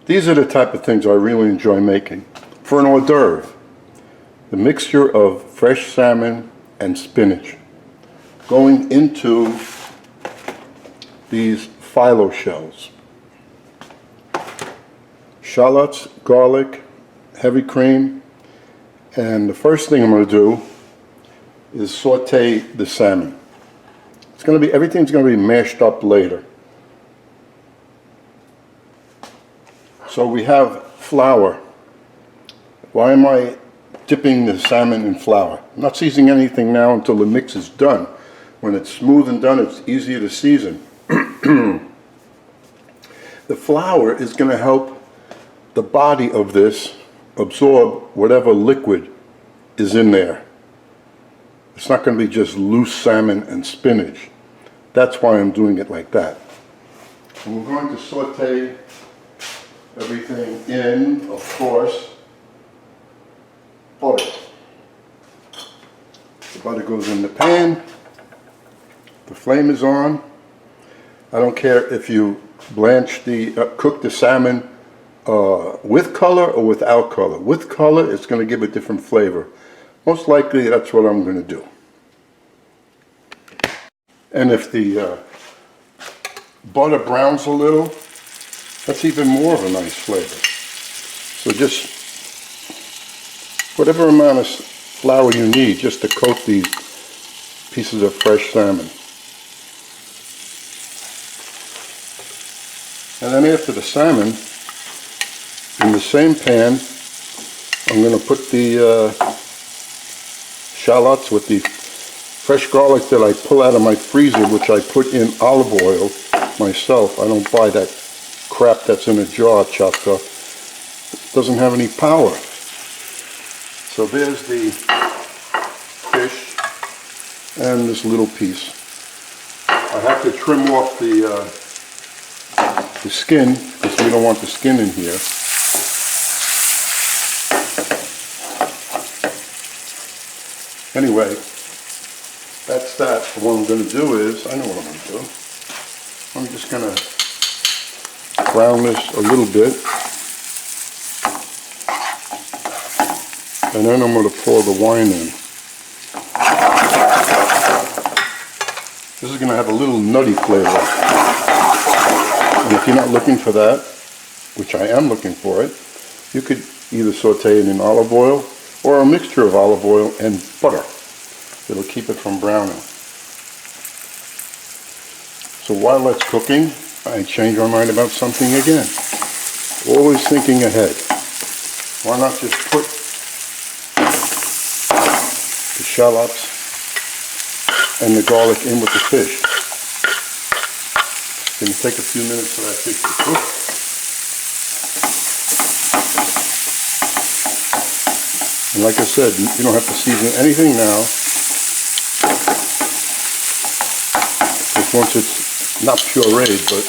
These are the type of things I really enjoy making. For an hors d'oeuvre, the mixture of fresh salmon and spinach going into these phyllo shells. Shallots, garlic, heavy cream, and the first thing I'm going to do is saute the salmon. Everything's going to be mashed up later. So we have flour. Why am I dipping the salmon in flour? I'm not seasoning anything now until the mix is done. When it's smooth and done, it's easier to season. The flour is going to help the body of this absorb whatever liquid is in there. It's not going to be just loose salmon and spinach. That's why I'm doing it like that. And we're going to saute everything in, of course, butter. The butter goes in the pan. The flame is on. I don't care if you cook the salmon with color or without color. With color, it's going to give a different flavor. Most likely, that's what I'm going to do. And if the butter browns a little, that's even more of a nice flavor. So just whatever amount of flour you need just to coat these pieces of fresh salmon. And then after the salmon, in the same pan, I'm going to put the shallots with the fresh garlic that I pull out of my freezer, which I put in olive oil myself. I don't buy that crap that's in a jar chopped up. It doesn't have any power. So there's the fish and this little piece. I have to trim off the skin because we don't want the skin in here. Anyway, that's that. What I'm going to do is, I know what I'm going to do. I'm just going to brown this a little bit. And then I'm going to pour the wine in. This is going to have a little nutty flavor. And if you're not looking for that, which I am looking for it, you could either saute it in olive oil or a mixture of olive oil and butter. It'll keep it from browning. So while that's cooking, I change my mind about something again. Always thinking ahead. Why not just put the shallots and the garlic in with the fish? It's going to take a few minutes for that fish to cook. And like I said, you don't have to season anything now. Because once it's not pureed, but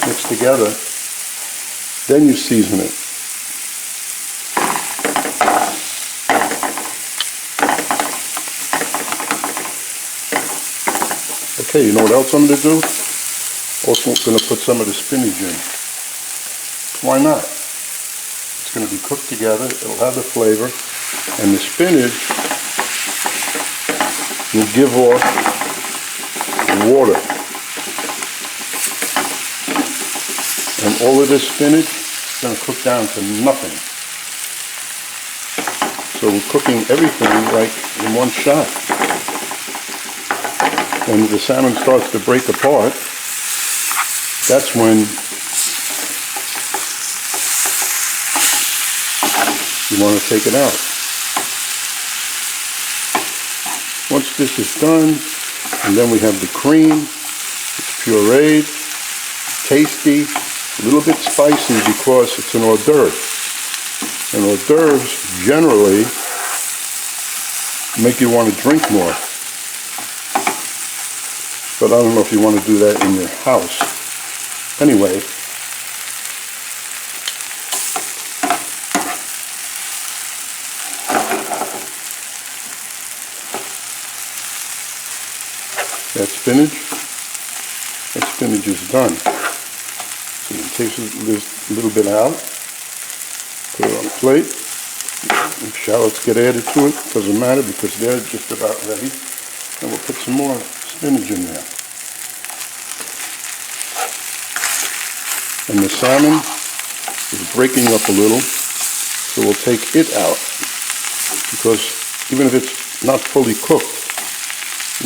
mixed together, then you season it. Okay, you know what else I'm going to do? Also going to put some of the spinach in. Why not? It's going to be cooked together, it'll have the flavor, and the spinach will give off water. And all of this spinach is going to cook down to nothing. So we're cooking everything like in one shot. When the salmon starts to break apart, that's when you want to take it out. Once this is done, and then we have the cream, it's pureed, tasty, a little bit spicy because it's an hors d'oeuvre. And hors d'oeuvres generally make you want to drink more. But I don't know if you want to do that in your house. Anyway, that spinach is done. So you takes this little bit out, put it on a plate. If shallots get added to it, doesn't matter because they're just about ready. And we'll put some more spinach in there. And the salmon is breaking up a little, so we'll take it out because even if it's not fully cooked,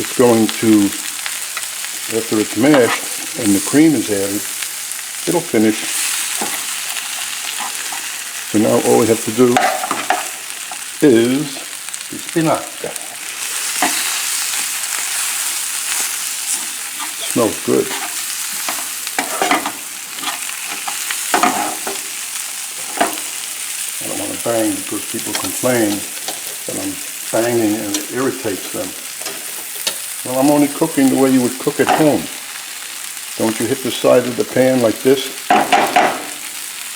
it's going to, after it's mashed and the cream is added, it'll finish. So now all we have to do is the spinach. Smells good. I don't want to bang because people complain that I'm banging and it irritates them. Well, I'm only cooking the way you would cook at home. Don't you hit the side of the pan like this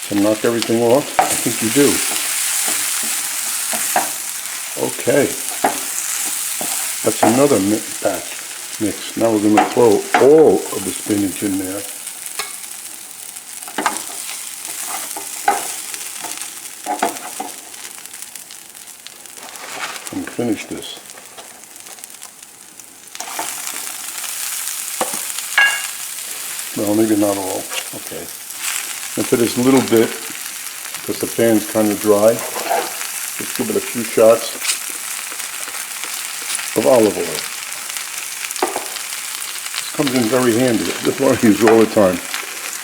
to knock everything off? I think you do. Okay. That's another batch mix. Now we're going to throw all of the spinach in there. And finish this. Well, maybe not all. Okay. And for this little bit, because the pan's kind of dry, just give it a few shots of olive oil. This comes in very handy. This one I use all the time.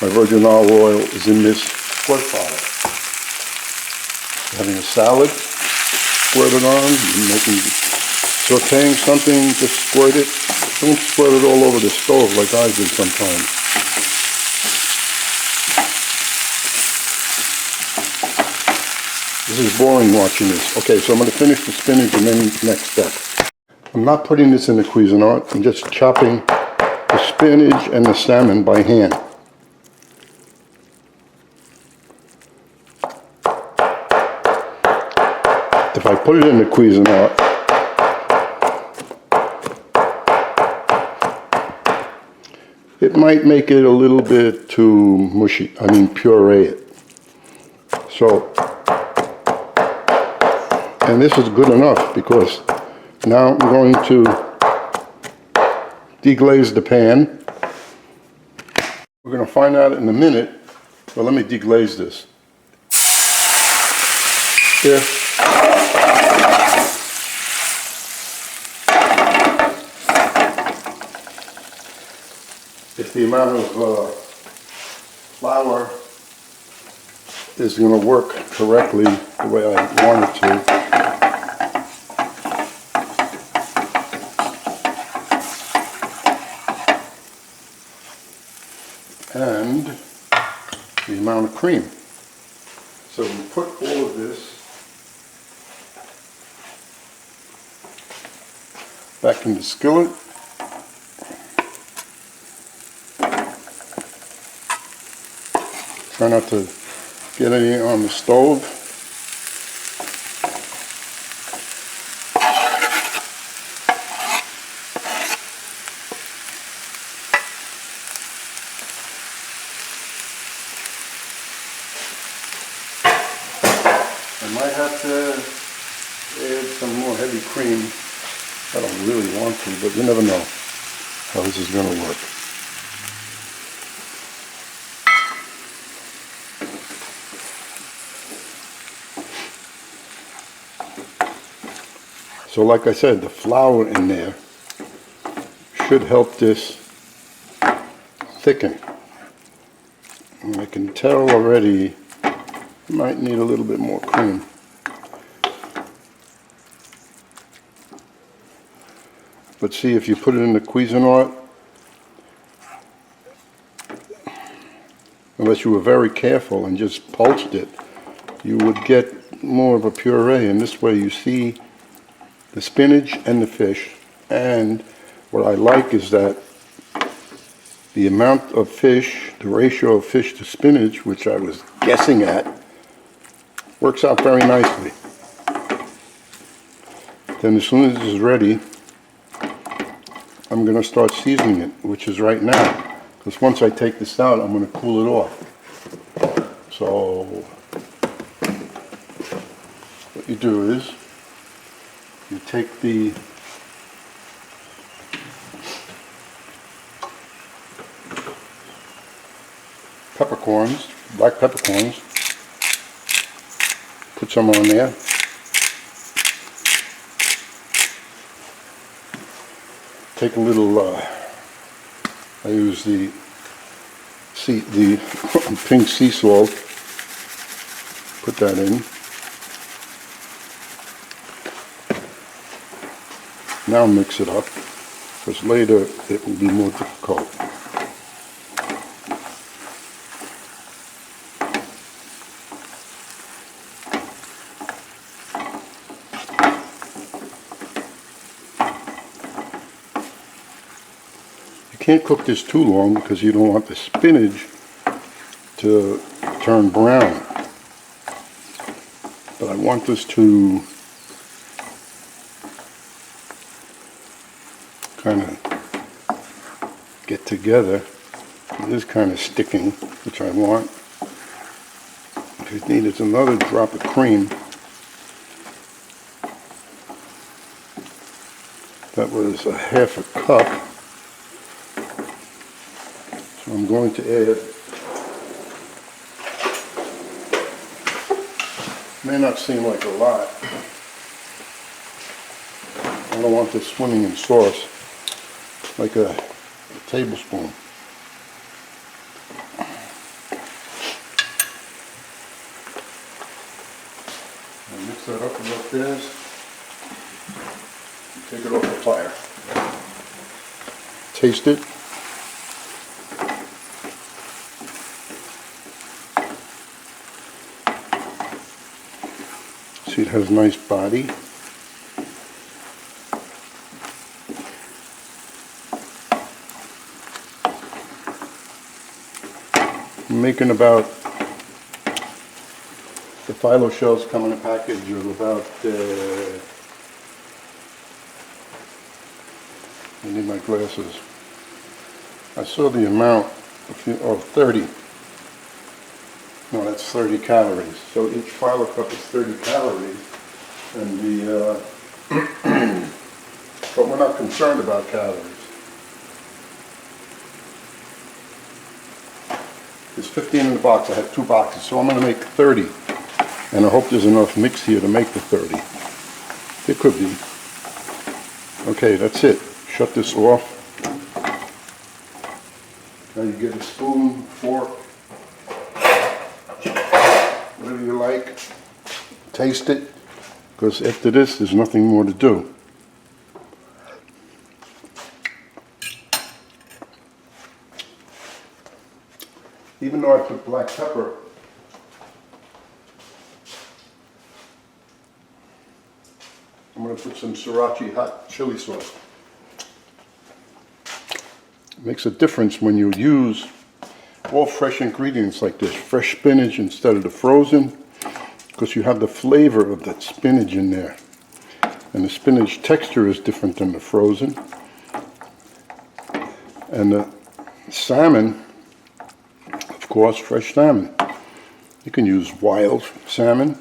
My virgin olive oil is in this squirt bottle. Having a salad, squirt it on. You're sauteing something, just squirt it. Don't squirt it all over the stove like I do sometimes. This is boring watching this. Okay, so I'm going to finish the spinach and then next step. I'm not putting this in the Cuisinart. I'm just chopping the spinach and the salmon by hand. If I put it in the Cuisinart, it might make it a little bit too mushy. I mean, puree it. So, and this is good enough because now I'm going to deglaze the pan. We're going to find out in a minute. Well, let me deglaze this. If the amount of flour is going to work correctly the way I want it to. And the amount of cream. So we put all of this back in the skillet. Try not to get any on the stove. I might have to add some more heavy cream. I don't really want to, but you never know how this is going to work. So like I said, the flour in there should help this thicken. And I can tell already it might need a little bit more cream. But see, if you put it in the Cuisinart, unless you were very careful and just pulsed it, you would get more of a puree. And this way you see the spinach and the fish. And what I like is that the amount of fish, the ratio of fish to spinach, which I was guessing at, works out very nicely. Then as soon as this is ready, I'm going to start seasoning it, which is right now. Because once I take this out, I'm going to cool it off. So what you do is you take the peppercorns, black peppercorns, put some on there. Take a little, I use the pink sea salt, put that in. Now mix it up, because later it will be more difficult. You can't cook this too long because you don't want the spinach to turn brown. But I want this to kind of get together. It is kind of sticking, which I want. If you need, it's another drop of cream. That was a half a cup. So I'm going to add, may not seem like a lot. I don't want this swimming in sauce, like a tablespoon. I'll mix that up like this. Take it off the fire. Taste it. See, it has a nice body. I'm making about, the phyllo shells come in a package of about, I need my glasses. I saw the amount, 30. No, that's 30 calories. So each phyllo cup is 30 calories. And the, but we're not concerned about calories. There's 15 in the box. I have 2 boxes, so I'm going to make 30. And I hope there's enough mix here to make the 30. It could be. Okay, that's it. Shut this off. Now you get a spoon, fork, whatever you like. Taste it, because after this, there's nothing more to do. Even though I put black pepper, I'm going to put some sriracha hot chili sauce. It makes a difference when you use all fresh ingredients like this, fresh spinach instead of the frozen, because you have the flavor of that spinach in there. And the spinach texture is different than the frozen. And the salmon, of course, fresh salmon. You can use wild salmon.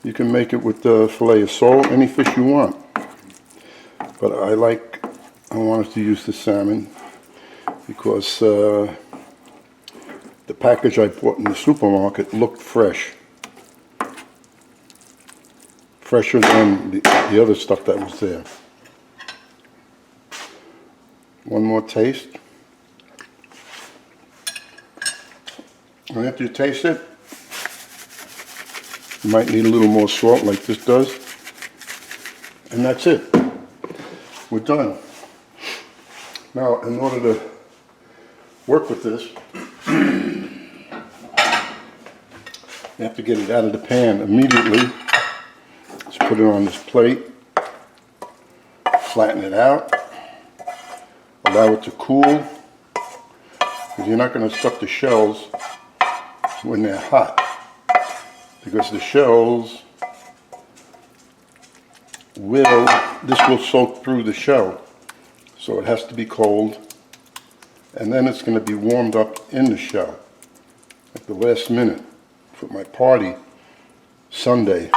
You can make it with the filet of sole, any fish you want. But I wanted to use the salmon because the package I bought in the supermarket looked fresh. Fresher than the other stuff that was there. One more taste. And after you taste it, you might need a little more salt like this does. And that's it. We're done. Now, in order to work with this, you have to get it out of the pan immediately. Just put it on this plate. Flatten it out. Allow it to cool. Because you're not going to stuff the shells when they're hot. Because the shells this will soak through the shell. So it has to be cold and then it's going to be warmed up in the shell at the last minute for my party Sunday.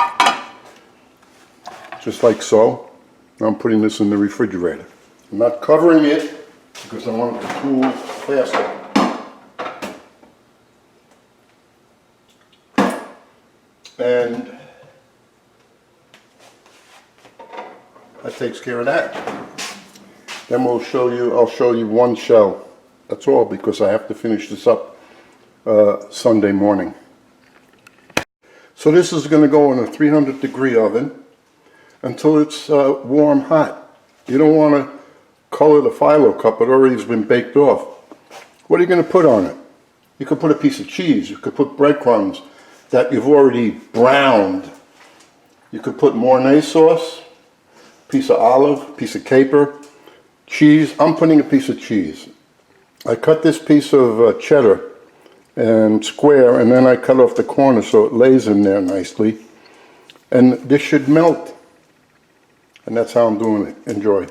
Just like so. Now I'm putting this in the refrigerator. I'm not covering it because I want it to cool faster. And that takes care of that. Then I'll show you one shell. That's all, because I have to finish this up Sunday morning. So this is going to go in a 300-degree oven until it's warm hot. You don't want to color the phyllo cup. It already has been baked off. What are you going to put on it? You could put a piece of cheese. You could put breadcrumbs that you've already browned. You could put Mornay sauce, piece of olive, piece of caper, cheese. I'm putting a piece of cheese. I cut this piece of cheddar and square, and then I cut off the corner so it lays in there nicely. And this should melt. And that's how I'm doing it. Enjoy.